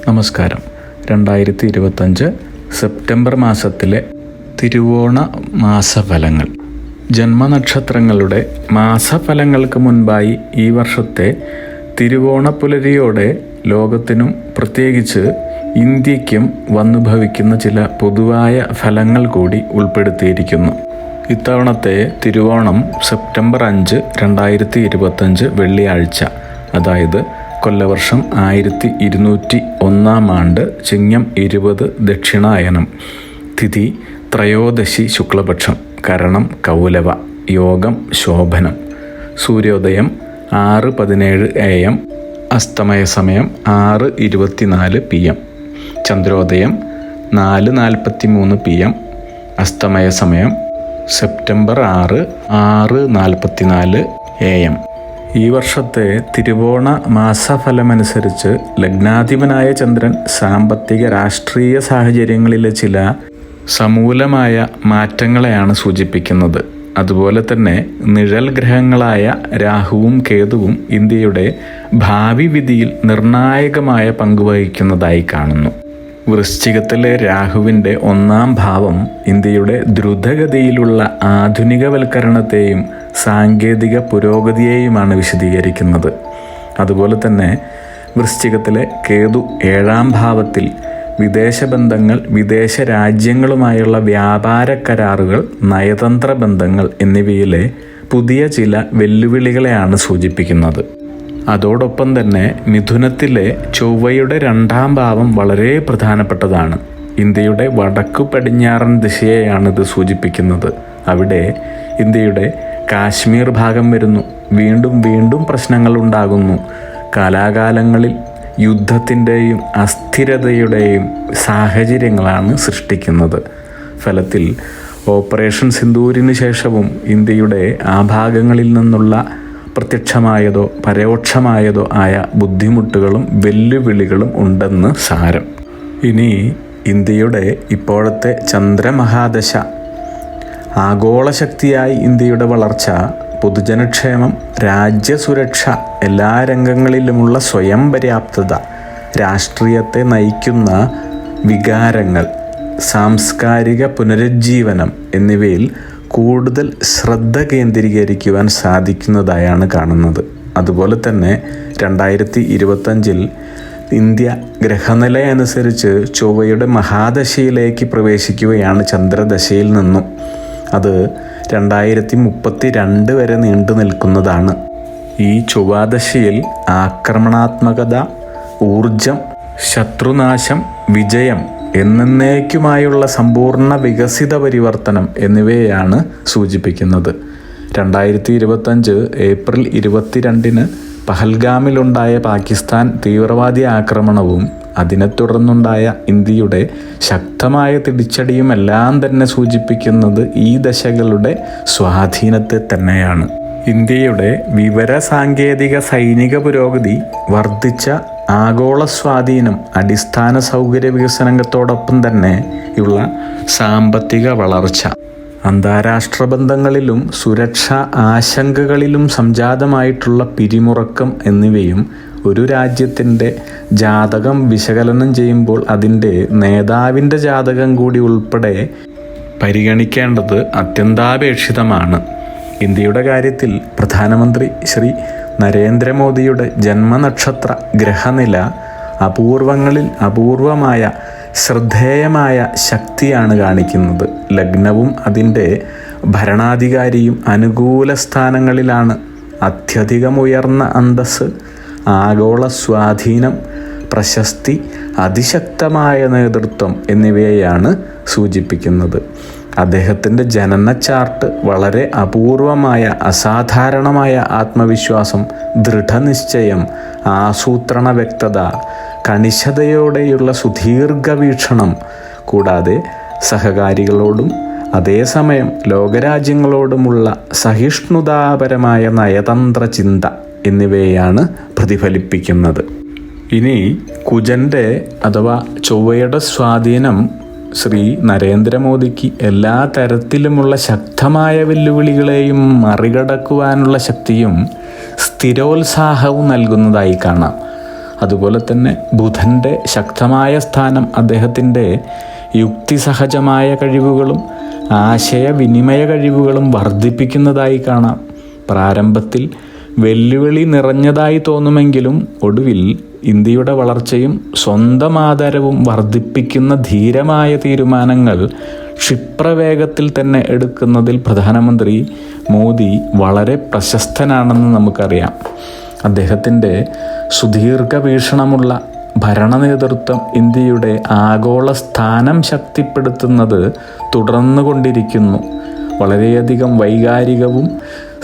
നമസ്കാരം. 2025 സെപ്റ്റംബർ മാസത്തിലെ തിരുവോണ മാസഫലങ്ങൾ. ജന്മനക്ഷത്രങ്ങളുടെ മാസഫലങ്ങൾക്ക് മുൻപായി ഈ വർഷത്തെ തിരുവോണപ്പുലരിയോടെ ലോകത്തിനും പ്രത്യേകിച്ച് ഇന്ത്യക്കും വന്നുഭവിക്കുന്ന ചില പൊതുവായ ഫലങ്ങൾ കൂടി ഉൾപ്പെടുത്തിയിരിക്കുന്നു. ഇത്തവണത്തെ തിരുവോണം സെപ്റ്റംബർ 5, 2025 വെള്ളിയാഴ്ച, അതായത് കൊല്ലവർഷം 1201 ചിങ്ങം 20 ദക്ഷിണായനം. തിഥി ത്രയോദശി ശുക്ലപക്ഷം. കരണം കൗലവ. യോഗം ശോഭനം. സൂര്യോദയം 6:17 AM. അസ്തമയ സമയം 6:24 PM. ചന്ദ്രോദയം 4:43 PM. അസ്തമയ സമയം സെപ്റ്റംബർ 6, 6:44 AM. ഈ വർഷത്തെ തിരുവോണ മാസഫലമനുസരിച്ച് ലഗ്നാധിപനായ ചന്ദ്രൻ സാമ്പത്തിക രാഷ്ട്രീയ സാഹചര്യങ്ങളിലെ ചില സമൂലമായ മാറ്റങ്ങളെയാണ് സൂചിപ്പിക്കുന്നത്. അതുപോലെ തന്നെ നിഴൽ ഗ്രഹങ്ങളായ രാഹുവും കേതുവും ഇന്ത്യയുടെ ഭാവി വിധിയിൽ നിർണായകമായ പങ്കുവഹിക്കുന്നതായി കാണുന്നു. വൃശ്ചികത്തിലെ രാഹുവിൻ്റെ 1-ാം ഭാവം ഇന്ത്യയുടെ ദ്രുതഗതിയിലുള്ള ആധുനികവൽക്കരണത്തെയും സാങ്കേതിക പുരോഗതിയെയുമാണ് വിശദീകരിക്കുന്നത്. അതുപോലെ തന്നെ വൃശ്ചികത്തിലെ കേതു 7-ാം ഭാവത്തിൽ വിദേശ ബന്ധങ്ങൾ, വിദേശ രാജ്യങ്ങളുമായുള്ള വ്യാപാര കരാറുകൾ, നയതന്ത്ര ബന്ധങ്ങൾ എന്നിവയിലെ പുതിയ ചില വെല്ലുവിളികളെയാണ് സൂചിപ്പിക്കുന്നത്. അതോടൊപ്പം തന്നെ മിഥുനത്തിലെ ചൊവ്വയുടെ 2-ാം ഭാവം വളരെ പ്രധാനപ്പെട്ടതാണ്. ഇന്ത്യയുടെ വടക്കു പടിഞ്ഞാറൻ ദിശയെയാണ് ഇത് സൂചിപ്പിക്കുന്നത്. അവിടെ ഇന്ത്യയുടെ കാശ്മീർ ഭാഗം വരുന്നു. വീണ്ടും പ്രശ്നങ്ങൾ ഉണ്ടാകുന്നു. കാലാകാലങ്ങളിൽ യുദ്ധത്തിൻ്റെയും അസ്ഥിരതയുടെയും സാഹചര്യങ്ങളാണ് സൃഷ്ടിക്കുന്നത്. ഫലത്തിൽ ഓപ്പറേഷൻ സിന്ദൂരിന് ശേഷവും ഇന്ത്യയുടെ ആ ഭാഗങ്ങളിൽ നിന്നുള്ള പ്രത്യക്ഷമായതോ പരോക്ഷമായതോ ആയ ബുദ്ധിമുട്ടുകളും വെല്ലുവിളികളും ഉണ്ടെന്ന് സാരം. ഇനി ഇന്ത്യയുടെ ഇപ്പോഴത്തെ ചന്ദ്രമഹാദശ, ആഗോളശക്തിയായി ഇന്ത്യയുടെ വളർച്ച, പൊതുജനക്ഷേമം, രാജ്യസുരക്ഷ, എല്ലാ രംഗങ്ങളിലുമുള്ള സ്വയം പര്യാപ്തത, രാഷ്ട്രീയത്തെ നയിക്കുന്ന വികാരങ്ങൾ, സാംസ്കാരിക പുനരുജ്ജീവനം എന്നിവയിൽ കൂടുതൽ ശ്രദ്ധ കേന്ദ്രീകരിക്കുവാൻ സാധിക്കുന്നതായാണ് കാണുന്നത്. അതുപോലെ തന്നെ 2025 ഇന്ത്യ ഗ്രഹനിലയനുസരിച്ച് ചൊവ്വയുടെ മഹാദശയിലേക്ക് പ്രവേശിക്കുകയാണ് ചന്ദ്രദശയിൽ നിന്നും. അത് 2032 വരെ നീണ്ടു നിൽക്കുന്നതാണ്. ഈ ചൊവ്വാദശയിൽ ആക്രമണാത്മകത, ഊർജം, ശത്രുനാശം, വിജയം, എന്നേക്കുമായുള്ള സമ്പൂർണ്ണ വികസിത പരിവർത്തനം എന്നിവയെയാണ് സൂചിപ്പിക്കുന്നത്. 2025 ഏപ്രിൽ 22 പഹൽഗാമിലുണ്ടായ പാകിസ്ഥാൻ തീവ്രവാദി ആക്രമണവും അതിനെ തുടർന്നുണ്ടായ ഇന്ത്യയുടെ ശക്തമായ തിരിച്ചടിയുമെല്ലാം തന്നെ സൂചിപ്പിക്കുന്നത് ഈ ദശകളുടെ സ്വാധീനത്തെ തന്നെയാണ്. ഇന്ത്യയുടെ വിവര സാങ്കേതിക സൈനിക പുരോഗതി, വർദ്ധിച്ച ആഗോള സ്വാധീനം, അടിസ്ഥാന സൗകര്യ വികസനത്തോടൊപ്പം തന്നെയുള്ള സാമ്പത്തിക വളർച്ച, അന്താരാഷ്ട്ര ബന്ധങ്ങളിലും സുരക്ഷാ ആശങ്കകളിലും സംജാതമായിട്ടുള്ള പിരിമുറക്കം എന്നിവയും ഒരു രാജ്യത്തിൻ്റെ ജാതകം വിശകലനം ചെയ്യുമ്പോൾ അതിൻ്റെ നേതാവിൻ്റെ ജാതകം കൂടി ഉൾപ്പെടെ പരിഗണിക്കേണ്ടത് അത്യന്താപേക്ഷിതമാണ്. ഇന്ത്യയുടെ കാര്യത്തിൽ പ്രധാനമന്ത്രി ശ്രീ നരേന്ദ്രമോദിയുടെ ജന്മനക്ഷത്ര ഗ്രഹനില അപൂർവങ്ങളിൽ അപൂർവമായ ശ്രദ്ധേയമായ ശക്തിയാണ് കാണിക്കുന്നത്. ലഗ്നവും അതിൻ്റെ ഭരണാധികാരിയും അനുകൂല സ്ഥാനങ്ങളിലാണ്. അത്യധികം ഉയർന്ന അന്തസ്സ്, ആഗോള സ്വാധീനം, പ്രശസ്തി, അതിശക്തമായ നേതൃത്വം എന്നിവയെയാണ് സൂചിപ്പിക്കുന്നത്. അദ്ദേഹത്തിൻ്റെ ജനന ചാർട്ട് വളരെ അപൂർവമായ അസാധാരണമായ ആത്മവിശ്വാസം, ദൃഢനിശ്ചയം, ആസൂത്രണ വ്യക്തത, കണിശതയോടെയുള്ള സുദീർഘവീക്ഷണം, കൂടാതെ സഹകാരികളോടും അതേസമയം ലോകരാജ്യങ്ങളോടുമുള്ള സഹിഷ്ണുതാപരമായ നയതന്ത്ര ചിന്ത എന്നിവയാണ് പ്രതിഫലിപ്പിക്കുന്നത്. ഇനി കുജൻ്റെ അഥവാ ചൊവ്വയുടെ സ്വാധീനം ശ്രീ നരേന്ദ്രമോദിക്ക് എല്ലാ തരത്തിലുമുള്ള ശക്തമായ വെല്ലുവിളികളെയും മറികടക്കുവാനുള്ള ശക്തിയും സ്ഥിരോത്സാഹവും നൽകുന്നതായി കാണാം. അതുപോലെ തന്നെ ബുധൻ്റെ ശക്തമായ സ്ഥാനം അദ്ദേഹത്തിൻ്റെ യുക്തിസഹജമായ കഴിവുകളും ആശയവിനിമയ കഴിവുകളും വർദ്ധിപ്പിക്കുന്നതായി കാണാം. പ്രാരംഭത്തിൽ വെല്ലുവിളി നിറഞ്ഞതായി തോന്നുമെങ്കിലും ഒടുവിൽ ഇന്ത്യയുടെ വളർച്ചയും സ്വന്തം ആദരവും വർദ്ധിപ്പിക്കുന്ന ധീരമായ തീരുമാനങ്ങൾ ക്ഷിപ്രവേഗത്തിൽ തന്നെ എടുക്കുന്നതിൽ പ്രധാനമന്ത്രി മോദി വളരെ പ്രശസ്തനാണെന്ന് നമുക്കറിയാം. അദ്ദേഹത്തിൻ്റെ സുദീർഘ വീക്ഷണമുള്ള ഭരണ നേതൃത്വം ഇന്ത്യയുടെ ആഗോള സ്ഥാനം ശക്തിപ്പെടുത്തുന്നത് തുടർന്നുകൊണ്ടിരിക്കുന്നു. വളരെയധികം വൈകാരികവും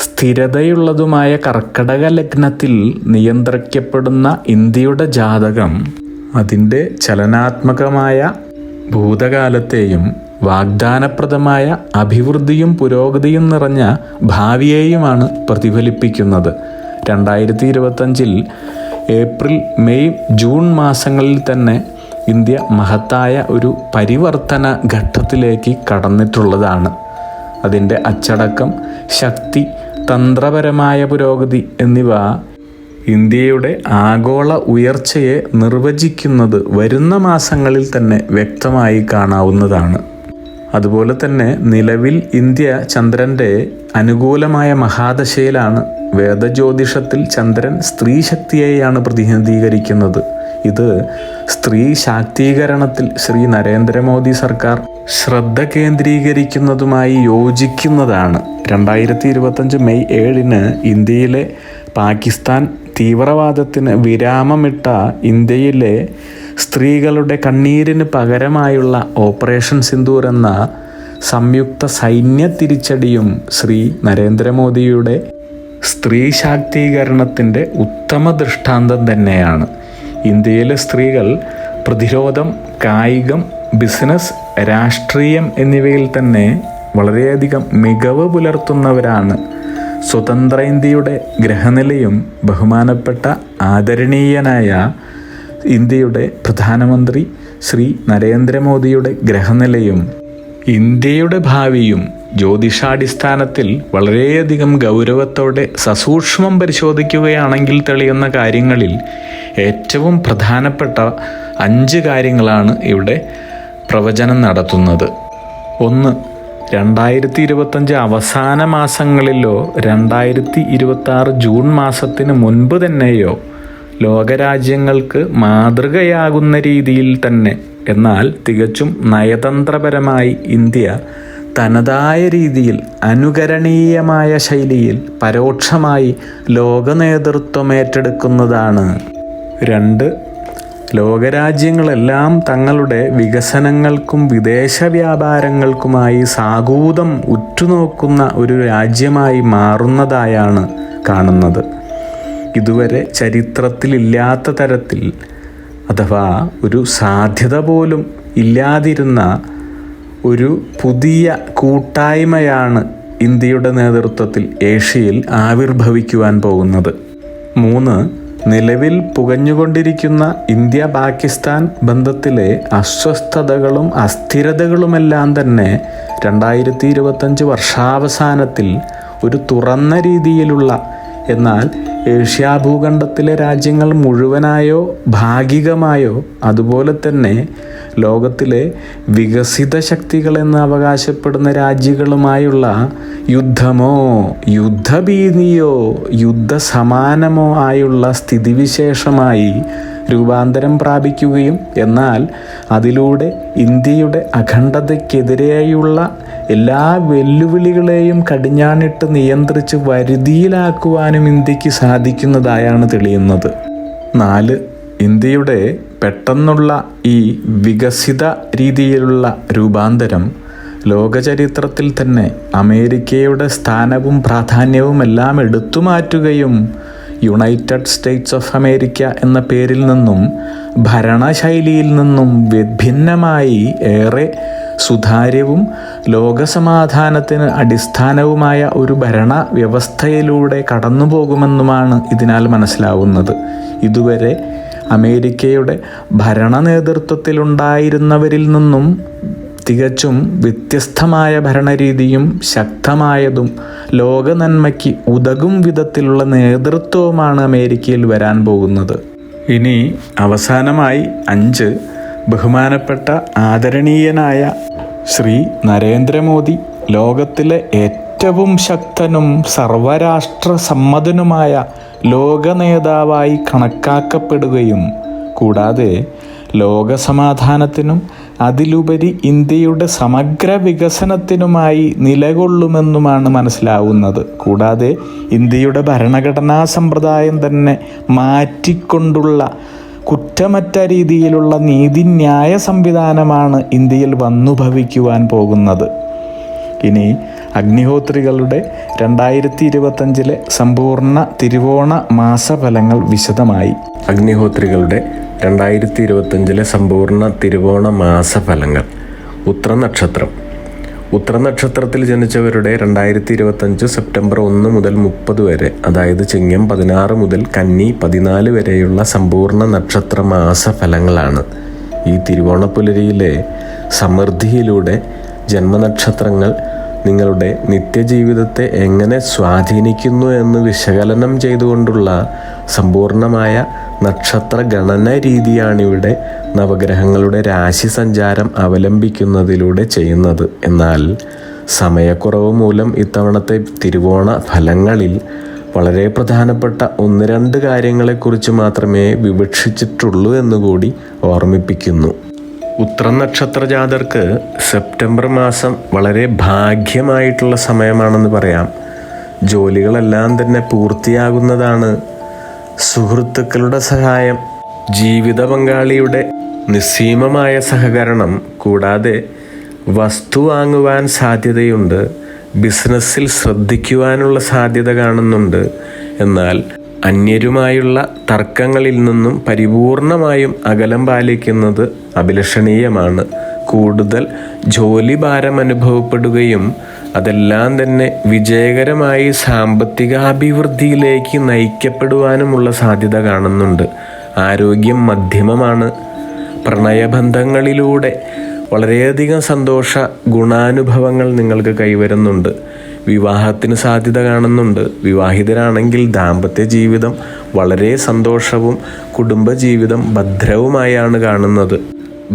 സ്ഥിരതയുള്ളതുമായ കർക്കടക ലഗ്നത്തിൽ നിയന്ത്രിക്കപ്പെടുന്ന ഇന്ത്യയുടെ ജാതകം അതിൻ്റെ ചലനാത്മകമായ ഭൂതകാലത്തെയും വാഗ്ദാനപ്രദമായ അഭിവൃദ്ധിയും പുരോഗതിയും നിറഞ്ഞ ഭാവിയെയുമാണ് പ്രതിഫലിപ്പിക്കുന്നത്. 2025 ഏപ്രിൽ, മെയ്, ജൂൺ മാസങ്ങളിൽ തന്നെ ഇന്ത്യ മഹത്തായ ഒരു പരിവർത്തന ഘട്ടത്തിലേക്ക് കടന്നിട്ടുള്ളതാണ്. അതിൻ്റെ അച്ചടക്കം, ശക്തി, തന്ത്രപരമായ പുരോഗതി എന്നിവ ഇന്ത്യയുടെ ആഗോള ഉയർച്ചയെ നിർവചിക്കുന്നത് വരുന്ന മാസങ്ങളിൽ തന്നെ വ്യക്തമായി കാണാവുന്നതാണ്. അതുപോലെ തന്നെ നിലവിൽ ഇന്ത്യ ചന്ദ്രൻ്റെ അനുകൂലമായ മഹാദശയിലാണ്. വേദജ്യോതിഷത്തിൽ ചന്ദ്രൻ സ്ത്രീ ശക്തിയെയാണ് പ്രതിനിധീകരിക്കുന്നത്. ഇത് സ്ത്രീ ശാക്തീകരണത്തിൽ ശ്രീ നരേന്ദ്രമോദി സർക്കാർ ശ്രദ്ധ കേന്ദ്രീകരിക്കുന്നതുമായി യോജിക്കുന്നതാണ്. 2025 മെയ് 7 ഇന്ത്യയിലെ പാകിസ്ഥാൻ തീവ്രവാദത്തിന് വിരാമമിട്ട ഇന്ത്യയിലെ സ്ത്രീകളുടെ കണ്ണീരിന് പകരമായുള്ള ഓപ്പറേഷൻ സിന്ദൂർ എന്ന സംയുക്ത സൈന്യ തിരിച്ചടിയും ശ്രീ നരേന്ദ്രമോദിയുടെ സ്ത്രീ ശാക്തീകരണത്തിൻ്റെ ഉത്തമ ദൃഷ്ടാന്തം തന്നെയാണ്. ഇന്ത്യയിലെ സ്ത്രീകൾ പ്രതിരോധം, കായികം, ബിസിനസ്, രാഷ്ട്രീയം എന്നിവയിൽ തന്നെ വളരെയധികം മികവ് പുലർത്തുന്നവരാണ്. സ്വതന്ത്ര ഇന്ത്യയുടെ ഗ്രഹനിലയും ബഹുമാനപ്പെട്ട ആദരണീയനായ ഇന്ത്യയുടെ പ്രധാനമന്ത്രി ശ്രീ നരേന്ദ്രമോദിയുടെ ഗ്രഹനിലയും ഇന്ത്യയുടെ ഭാവിയും ജ്യോതിഷാടിസ്ഥാനത്തിൽ വളരെയധികം ഗൗരവത്തോടെ സസൂക്ഷ്മം പരിശോധിക്കുകയാണെങ്കിൽ തെളിയുന്ന കാര്യങ്ങളിൽ ഏറ്റവും പ്രധാനപ്പെട്ട 5 കാര്യങ്ങളാണ് ഇവിടെ പ്രവചനം നടത്തുന്നത്. 1. 2025 അവസാന മാസങ്ങളിലോ 2026 ജൂൺ മാസത്തിന് മുൻപ് തന്നെയോ ലോകരാജ്യങ്ങൾക്ക് മാതൃകയാകുന്ന രീതിയിൽ തന്നെ, എന്നാൽ തികച്ചും നയതന്ത്രപരമായി ഇന്ത്യ തനതായ രീതിയിൽ അനുകരണീയമായ ശൈലിയിൽ പരോക്ഷമായി ലോക നേതൃത്വം ഏറ്റെടുക്കുന്നതാണ്. 2. ലോകരാജ്യങ്ങളെല്ലാം തങ്ങളുടെ വികസനങ്ങൾക്കും വിദേശ വ്യാപാരങ്ങൾക്കുമായി സാഗൂതം ഉറ്റുനോക്കുന്ന ഒരു രാജ്യമായി മാറുന്നതായാണ് കാണുന്നത്. ഇതുവരെ ചരിത്രത്തിലില്ലാത്ത തരത്തിൽ, അഥവാ ഒരു സാധ്യത പോലും ഇല്ലാതിരുന്ന ഒരു പുതിയ കൂട്ടായ്മയാണ് ഇന്ത്യയുടെ നേതൃത്വത്തിൽ ഏഷ്യയിൽ ആവിർഭവിക്കുവാൻ പോകുന്നത്. 3. നിലവിൽ പുകഞ്ഞുകൊണ്ടിരിക്കുന്ന ഇന്ത്യ പാകിസ്ഥാൻ ബന്ധത്തിലെ അസ്വസ്ഥതകളും അസ്ഥിരതകളുമെല്ലാം തന്നെ 2025 വർഷാവസാനത്തിൽ ഒരു തുറന്ന രീതിയിലുള്ള, എന്നാൽ ഏഷ്യാ ഭൂഖണ്ഡത്തിലെ രാജ്യങ്ങൾ മുഴുവനായോ ഭാഗികമായോ അതുപോലെ തന്നെ ലോകത്തിലെ വികസിത ശക്തികളെന്ന് അവകാശപ്പെടുന്ന രാജ്യങ്ങളുമായുള്ള യുദ്ധമോ യുദ്ധഭീതിയോ യുദ്ധസമാനമോ ആയുള്ള സ്ഥിതിവിശേഷമായി രൂപാന്തരം പ്രാപിക്കുകയും എന്നാൽ അതിലൂടെ ഇന്ത്യയുടെ അഖണ്ഡതയ്ക്കെതിരെയുള്ള എല്ലാ വെല്ലുവിളികളെയും കടിഞ്ഞാണിട്ട് നിയന്ത്രിച്ച് വരുതിയിലാക്കുവാനും ഇന്ത്യക്ക് സാധിക്കുന്നതായാണ് തെളിയുന്നത്. 4. ഇന്ത്യയുടെ പെട്ടെന്നുള്ള ഈ വികസിത രീതിയിലുള്ള രൂപാന്തരം ലോകചരിത്രത്തിൽ തന്നെ അമേരിക്കയുടെ സ്ഥാനവും പ്രാധാന്യവും എല്ലാം എടുത്തുമാറ്റുകയും യുണൈറ്റഡ് സ്റ്റേറ്റ്സ് ഓഫ് അമേരിക്ക എന്ന പേരിൽ നിന്നും ഭരണശൈലിയിൽ നിന്നും വിഭിന്നമായി ഏറെ സുതാര്യവും ലോകസമാധാനത്തിന് അടിസ്ഥാനവുമായ ഒരു ഭരണ വ്യവസ്ഥയിലൂടെ കടന്നു പോകുമെന്നുമാണ് ഇതിനാൽ മനസ്സിലാവുന്നത്. ഇതുവരെ അമേരിക്കയുടെ ഭരണ നേതൃത്വത്തിലുണ്ടായിരുന്നവരിൽ നിന്നും തികച്ചും വ്യത്യസ്തമായ ഭരണരീതിയും ശക്തമായതും ലോക നന്മയ്ക്ക് ഉതകും വിധത്തിലുള്ള നേതൃത്വവുമാണ് അമേരിക്കയിൽ വരാൻ പോകുന്നത്. ഇനി അവസാനമായി 5 ബഹുമാനപ്പെട്ട ആദരണീയനായ ശ്രീ നരേന്ദ്രമോദി ലോകത്തിലെ ഏറ്റവും ശക്തനും സർവരാഷ്ട്ര സമ്മതനുമായ ലോക നേതാവായി കണക്കാക്കപ്പെടുകയും കൂടാതെ ലോകസമാധാനത്തിനും അതിലുപരി ഇന്ത്യയുടെ സമഗ്ര വികസനത്തിനുമായി നിലകൊള്ളുമെന്നുമാണ് മനസ്സിലാവുന്നത്. കൂടാതെ ഇന്ത്യയുടെ ഭരണഘടനാ സമ്പ്രദായം തന്നെ മാറ്റിക്കൊണ്ടുള്ള കുറ്റമറ്റ രീതിയിലുള്ള നീതിന്യായ സംവിധാനമാണ് ഇന്ത്യയിൽ വന്നു ഭവിക്കുവാൻ പോകുന്നത്. ഇനി അഗ്നിഹോത്രികളുടെ 2025 സമ്പൂർണ്ണ തിരുവോണ മാസഫലങ്ങൾ വിശദമായി. അഗ്നിഹോത്രികളുടെ 2025 സമ്പൂർണ്ണ തിരുവോണ മാസഫലങ്ങൾ. ഉത്രനക്ഷത്രം. ഉത്രനക്ഷത്രത്തിൽ ജനിച്ചവരുടെ 2025 സെപ്റ്റംബർ 1 മുതൽ 30 വരെ, അതായത് ചിങ്ങം 16 മുതൽ കന്നി 14 വരെയുള്ള സമ്പൂർണ്ണ നക്ഷത്ര മാസഫലങ്ങളാണ്. ഈ തിരുവോണപ്പുലരിയിലെ സമൃദ്ധിയിലൂടെ ജന്മനക്ഷത്രങ്ങൾ നിങ്ങളുടെ നിത്യജീവിതത്തെ എങ്ങനെ സ്വാധീനിക്കുന്നു എന്ന് വിശകലനം ചെയ്തുകൊണ്ടുള്ള സമ്പൂർണമായ നക്ഷത്ര ഗണന രീതിയാണിവിടെ നവഗ്രഹങ്ങളുടെ രാശി സഞ്ചാരം അവലംബിക്കുന്നതിലൂടെ ചെയ്യുന്നത്. എന്നാൽ സമയക്കുറവ് മൂലം ഇത്തവണത്തെ തിരുവോണ ഫലങ്ങളിൽ വളരെ പ്രധാനപ്പെട്ട 1-2 കാര്യങ്ങളെക്കുറിച്ച് മാത്രമേ വിവക്ഷിച്ചിട്ടുള്ളൂ എന്നുകൂടി ഓർമ്മിപ്പിക്കുന്നു. ഉത്രനക്ഷത്ര ജാതർക്ക് സെപ്റ്റംബർ മാസം വളരെ ഭാഗ്യമായിട്ടുള്ള സമയമാണെന്ന് പറയാം. ജോലികളെല്ലാം തന്നെ പൂർത്തിയാകുന്നതാണ്. സുഹൃത്തുക്കളുടെ സഹായം, ജീവിത പങ്കാളിയുടെ നിസ്സീമമായ സഹകരണം, കൂടാതെ വസ്തു വാങ്ങുവാൻ സാധ്യതയുണ്ട്. ബിസിനസ്സിൽ ശ്രദ്ധിക്കുവാനുള്ള സാധ്യത കാണുന്നുണ്ട്. എന്നാൽ അന്യരുമായുള്ള തർക്കങ്ങളിൽ നിന്നും പരിപൂർണമായും അകലം പാലിക്കുന്നത് അഭിലഷണീയമാണ്. കൂടുതൽ ജോലിഭാരം അനുഭവപ്പെടുകയും അതെല്ലാം തന്നെ വിജയകരമായി സാമ്പത്തികാഭിവൃദ്ധിയിലേക്ക് നയിക്കപ്പെടുവാനുമുള്ള സാധ്യത കാണുന്നുണ്ട്. ആരോഗ്യം മധ്യമമാണ്. പ്രണയബന്ധങ്ങളിലൂടെ വളരെയധികം സന്തോഷ ഗുണാനുഭവങ്ങൾ നിങ്ങൾക്ക് കൈവരുന്നുണ്ട്. വിവാഹത്തിന് സാധ്യത കാണുന്നുണ്ട്. വിവാഹിതരാണെങ്കിൽ ദാമ്പത്യ ജീവിതം വളരെ സന്തോഷവും കുടുംബജീവിതം ഭദ്രവുമായാണ് കാണുന്നത്.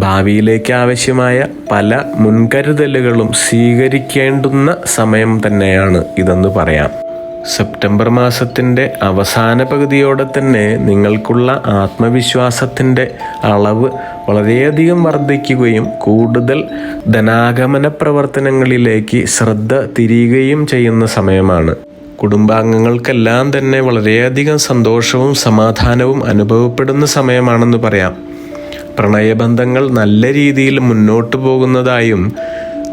ഭാവിയിലേക്ക് ആവശ്യമായ പല മുൻകരുതലുകളും സ്വീകരിക്കേണ്ടുന്ന സമയം തന്നെയാണ് ഇതെന്ന് പറയാം. സെപ്റ്റംബർ മാസത്തിൻ്റെ അവസാന പകുതിയോടെ തന്നെ നിങ്ങൾക്കുള്ള ആത്മവിശ്വാസത്തിൻ്റെ അളവ് വളരെയധികം വർദ്ധിക്കുകയും കൂടുതൽ ധനാഗമന പ്രവർത്തനങ്ങളിലേക്ക് ശ്രദ്ധ തിരിയുകയും ചെയ്യുന്ന സമയമാണ്. കുടുംബാംഗങ്ങൾക്കെല്ലാം തന്നെ വളരെയധികം സന്തോഷവും സമാധാനവും അനുഭവപ്പെടുന്ന സമയമാണെന്ന് പറയാം. പ്രണയബന്ധങ്ങൾ നല്ല രീതിയിൽ മുന്നോട്ട് പോകുന്നതായും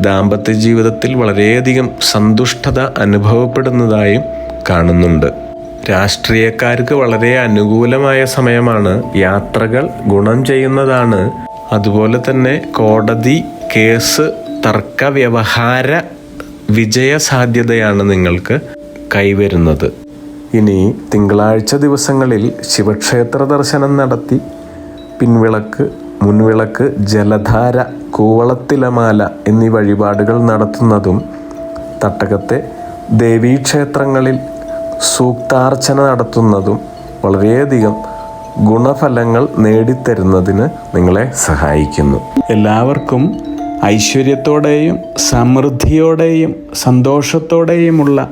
ദാമ്പത്യ ജീവിതത്തിൽ വളരെയധികം സന്തുഷ്ടത അനുഭവപ്പെടുന്നതായും കാണുന്നുണ്ട്. രാഷ്ട്രീയക്കാർക്ക് വളരെ അനുകൂലമായ സമയമാണ്. യാത്രകൾ ഗുണം ചെയ്യുന്നതാണ്. അതുപോലെ തന്നെ കോടതി കേസ് തർക്ക വ്യവഹാര വിജയ സാധ്യതയാണ് നിങ്ങൾക്ക് കൈവരുന്നത്. ഇനി തിങ്കളാഴ്ച ദിവസങ്ങളിൽ ശിവക്ഷേത്ര ദർശനം നടത്തി പിൻവിളക്ക്, മുൻവിളക്ക്, ജലധാര, കൂവളത്തിലമാല എന്നീ വഴിപാടുകൾ നടത്തുന്നതും തട്ടകത്തെ ദേവീക്ഷേത്രങ്ങളിൽ സൂക്താർച്ചന നടത്തുന്നതും വളരെയധികം ഗുണഫലങ്ങൾ നേടിത്തരുന്നതിന് നിങ്ങളെ സഹായിക്കുന്നു. എല്ലാവർക്കും ഐശ്വര്യത്തോടെയും സമൃദ്ധിയോടെയും സന്തോഷത്തോടെയുമുള്ള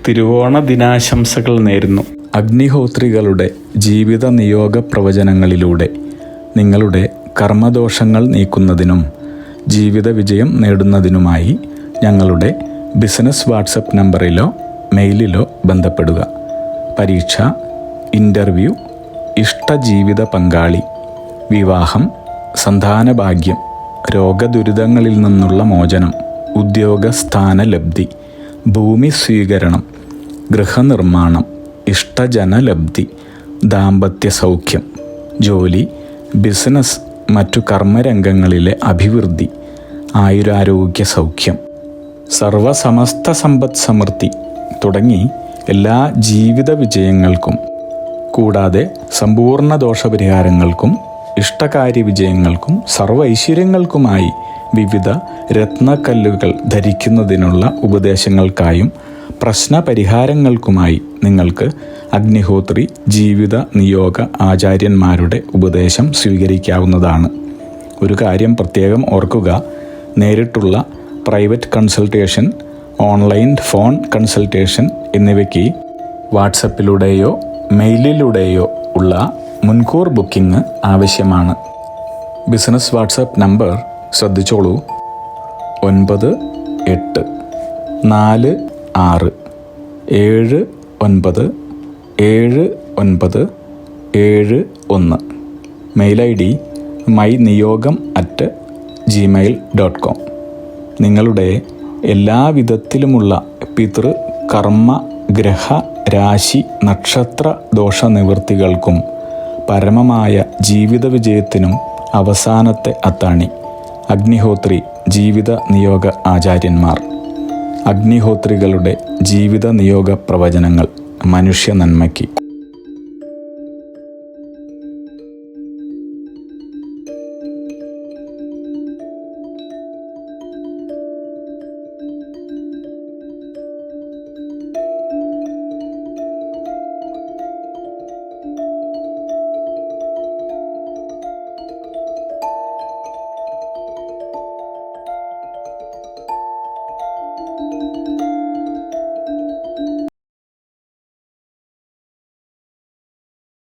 തിരുവോണ ദിനാശംസകൾ നേരുന്നു. അഗ്നിഹോത്രികളുടെ ജീവിത നിയോഗ പ്രവചനങ്ങളിലൂടെ നിങ്ങളുടെ കർമ്മദോഷങ്ങൾ നീക്കുന്നതിനും ജീവിത വിജയം നേടുന്നതിനുമായി ഞങ്ങളുടെ ബിസിനസ് വാട്സപ്പ് നമ്പറിലോ മെയിലിലോ ബന്ധപ്പെടുക. പരീക്ഷ, ഇൻ്റർവ്യൂ, ഇഷ്ടജീവിത പങ്കാളി, വിവാഹം, സന്താനഭാഗ്യം, രോഗദുരിതങ്ങളിൽ നിന്നുള്ള മോചനം, ഉദ്യോഗസ്ഥാനലബ്ധി, ഭൂമി സ്വീകരണം, ഗൃഹനിർമ്മാണം, ഇഷ്ടജനലബ്ധി, ദാമ്പത്യ സൗഖ്യം, ജോലി, ബിസിനസ്, മറ്റു കർമ്മരംഗങ്ങളിലെ അഭിവൃദ്ധി, ആയുരാരോഗ്യ സൗഖ്യം, സർവസമസ്ത സമ്പദ് സമൃദ്ധി തുടങ്ങി എല്ലാ ജീവിത വിജയങ്ങൾക്കും കൂടാതെ സമ്പൂർണ്ണ ദോഷപരിഹാരങ്ങൾക്കും ഇഷ്ടകാര്യ വിജയങ്ങൾക്കും സർവ്വ ഐശ്വര്യങ്ങൾക്കുമായി വിവിധ രത്നക്കല്ലുകൾ ധരിക്കുന്നതിനുള്ള ഉപദേശങ്ങൾക്കായും പ്രശ്നപരിഹാരങ്ങൾക്കുമായി നിങ്ങൾക്ക് അഗ്നിഹോത്രി ജീവിത നിയോഗ ആചാര്യന്മാരുടെ ഉപദേശം സ്വീകരിക്കാവുന്നതാണ്. ഒരു കാര്യം പ്രത്യേകം ഓർക്കുക, നേരിട്ടുള്ള private consultation, online phone consultation എന്നിവയ്ക്ക് വാട്സപ്പിലൂടെയോ മെയിലിലൂടെയോ ഉള്ള മുൻകൂർ ബുക്കിംഗ് ആവശ്യമാണ്. ബിസിനസ് വാട്സപ്പ് നമ്പർ ശ്രദ്ധിച്ചോളൂ: 9846797971. Mail ID myniyogam@gmail.com. നിങ്ങളുടെ എല്ലാവിധത്തിലുമുള്ള പിതൃ കർമ്മ ഗ്രഹ രാശി നക്ഷത്ര ദോഷ നിവൃത്തികൾക്കും പരമമായ ജീവിത വിജയത്തിനും അവസാനത്തെ അത്താണി അഗ്നിഹോത്രി ജീവിത നിയോഗ ആചാര്യന്മാർ. അഗ്നിഹോത്രികളുടെ ജീവിത നിയോഗ പ്രവചനങ്ങൾ മനുഷ്യ നന്മയ്ക്ക്.